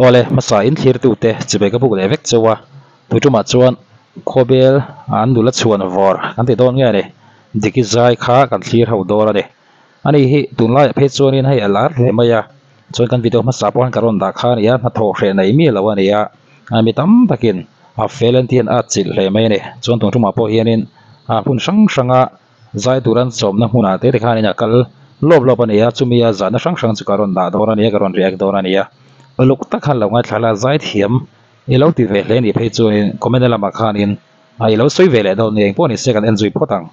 ole masa in thlir tu te chibe ka buk le vek chawa tuituma chuan khobel an dula chuan vor kan ti don nge ni diki zai kha kan thlir ho dor ani ani hi tunlai phe chuan in hei alar hle maya chuan kan video masa pon karon da kha ni ya na tho hre nei mi lo ani ya ami tam takin a felentian a chil hle mai ni chuan tuituma po hianin a phun sang sanga zai turan chom na huna te kha ni kal lob lob ani ya chumia zana sang sang chu karon da dor ani karon riak dor ani ya luk tak khan lo ngai thala zai thiam i lo ti ve hle ni phei chu in comment la ma khan in ai lo soi ve le do ni po ni second enjoy potang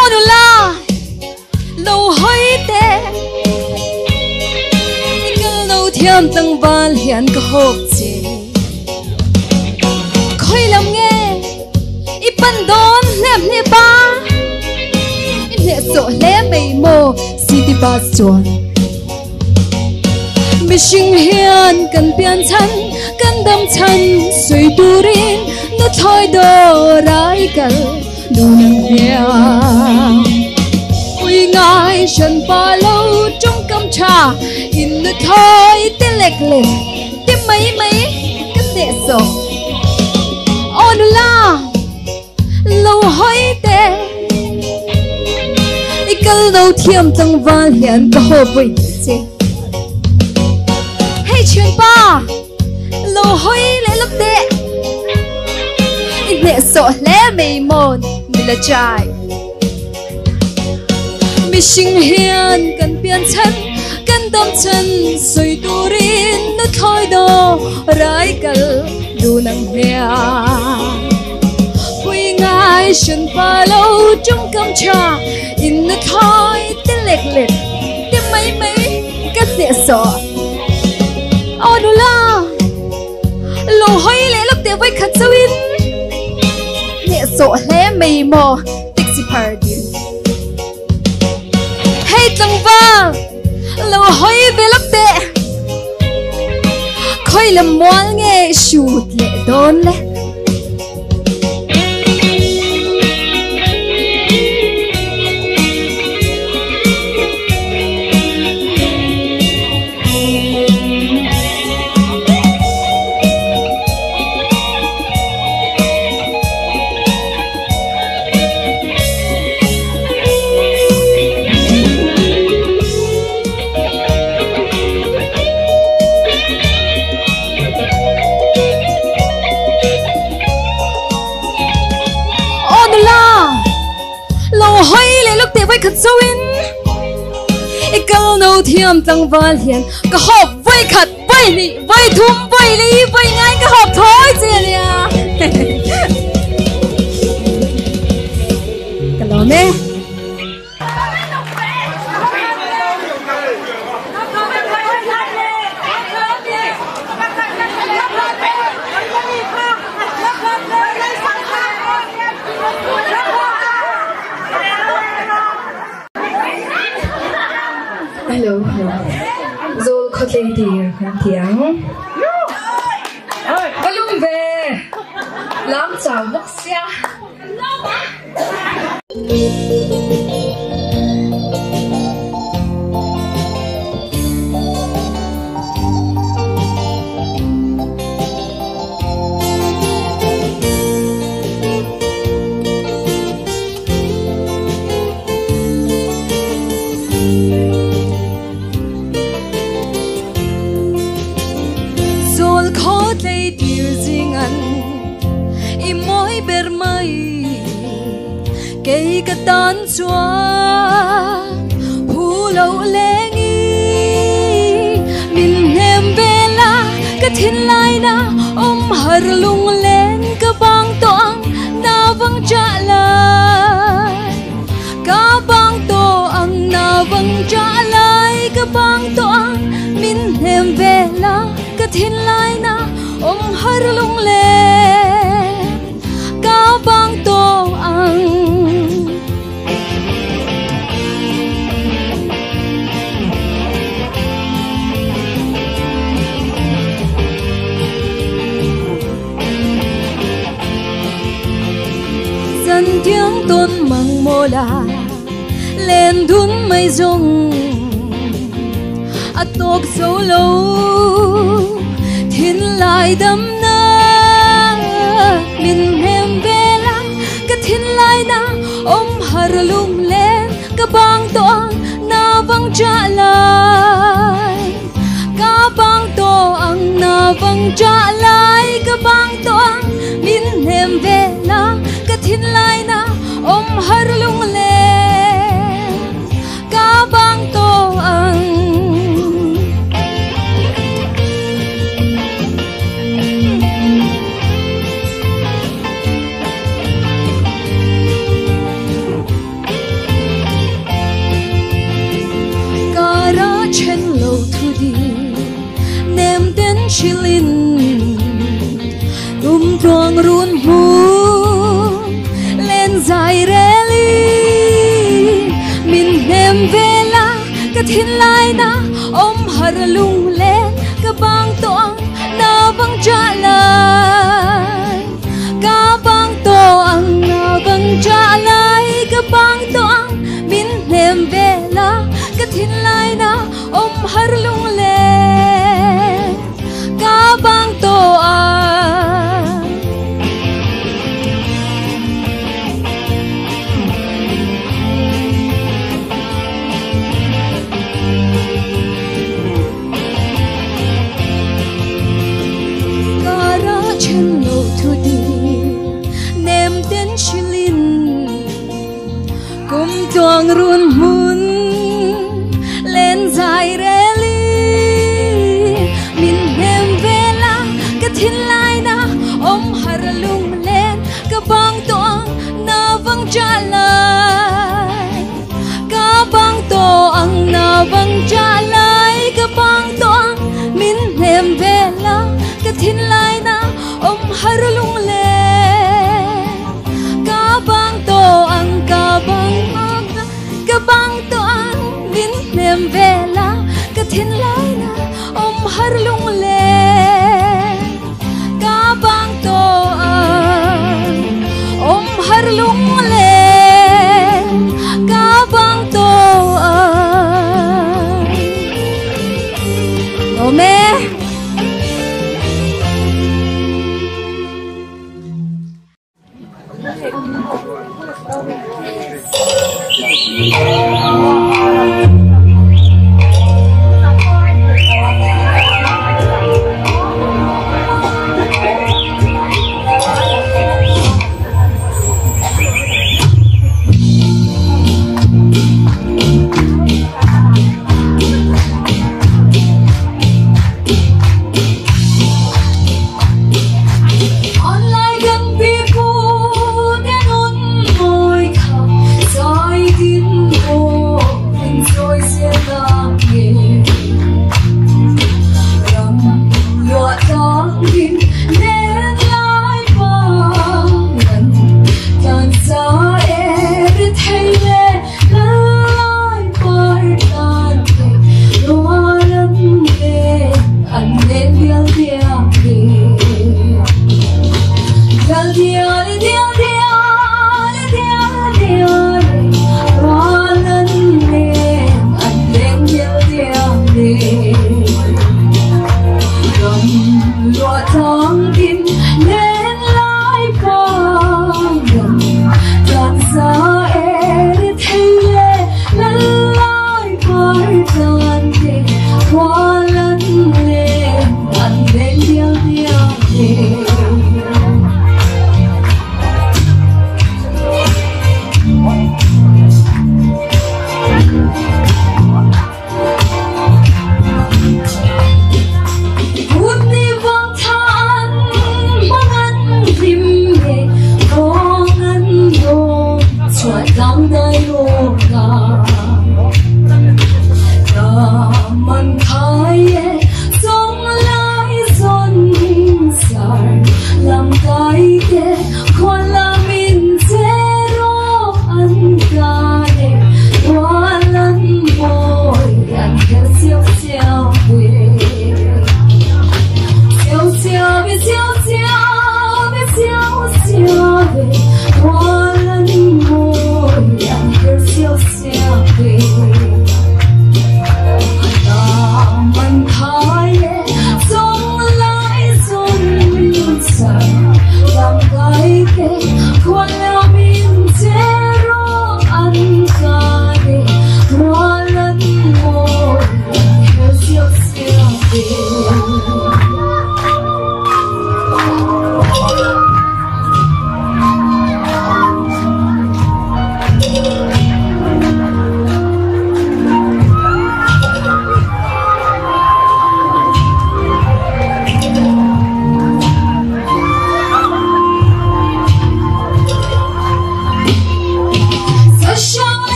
onula lo hoi te ikal lo thiam tang bal hian ka hop che khoi lam nge ipan don lem ne ba ne so le mei mo city bus chuan mishing hian kan pian chan kan dam chan sui turin no thoi do rai kal du nang hia ui ngai shan pa lo trong cam cha in no thoi te lek lek te mai mai kan ne so onula lâu hoi te ikal đâu thiam tang van hian ka ho pui che hey chuen pa lâu hoi le lok te ik ne so le mei mon mi la chai mi sing hian kan pian chan kan dom chan soi turin no thoi do rai kal du nang hia ai sân pa lâu trong cam trà in nó thôi tên lệch lệch tên mấy mấy cách dễ sợ ô đồ la lâu hơi lẽ lúc tiền với khát sâu in nhẹ sợ lẽ mày mò tích si party hay tăng va lâu hơi về lúc tệ khơi làm món nghe shoot lệ đón lẽ với khát sâu in ikal nâu thiam tang van hiền ka hop với khát với nị với thum với lý với ngay ka hop thôi chứ nha cái đó nè hello Zol khotlei dir kan tiang balum ve lam chau bok sia cây cát tan xóa hu lâu lengi min hem vela ka thin lai na har lung len ka bang toang na vang cha lai ka bang to ang na vang cha lai ka bang toang min hem vela ka thin lai na har lung len ka bang to ang tiếng bang tôn mang mola lên đun mây rong atok solo thiên lại đâm na min hem bela cái thiên lại na har lung lên cái bang toang na vang trả lại cái bang toang na vang trả lại cái bang toang min hem bela cái thiên lại na har lung lên cái bang toang chen lâu thu đi nem đến chilin tuang run mu lên dài reli min nem vela cái thiên lai na har lung lên cái bang toang na vang trả lại cái bang toang na vang trả lại cái bang toang min nem vela cái thiên lai na har lung lên cả bang toang cara chen lâu thu đi nem đến chilin cùng tuang run mun lên dài thiên lai na har lung lên cái bang toang na vang trả lại cái bang toang na vang trả lại cái bang toang min nem vela cái thiên lai na har lung lên cái bang toang min nem vela cái thiên lai na har lung lên bang toang har lung lên cả bang toang mẹ oh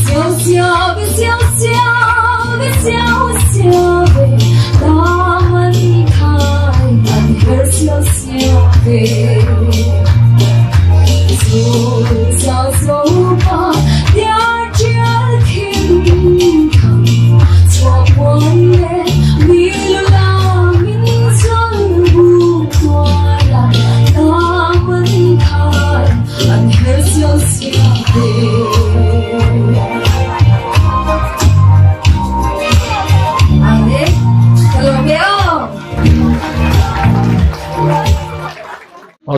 小小的小小的小小的大门开，俺儿小小的，走小走吧，点着天堂，错过了迷路了民村不过了，大门开，俺儿小小的。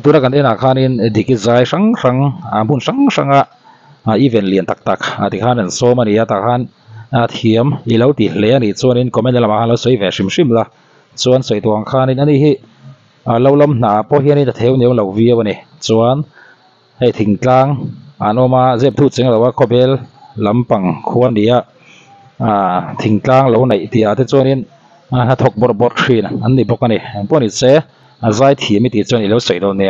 Tura kan ena khanin dikit zai sang sang amun sang sanga event lian tak tak ati khanan so mani ata khan thiam ilo ti hle ani chuanin comment lama hala soi ve shim shim la chuan soi tuang khanin ani hi lolam na po hiani ta theu neu lo vi awani chuan hei thingtlang anoma zep thu cheng lawa khobel lampang khuan dia thingtlang lo nei ti ate chuanin ha thok bor bor thrin an ni bokani poni che zai thi mi ti chuan ilo soi do ne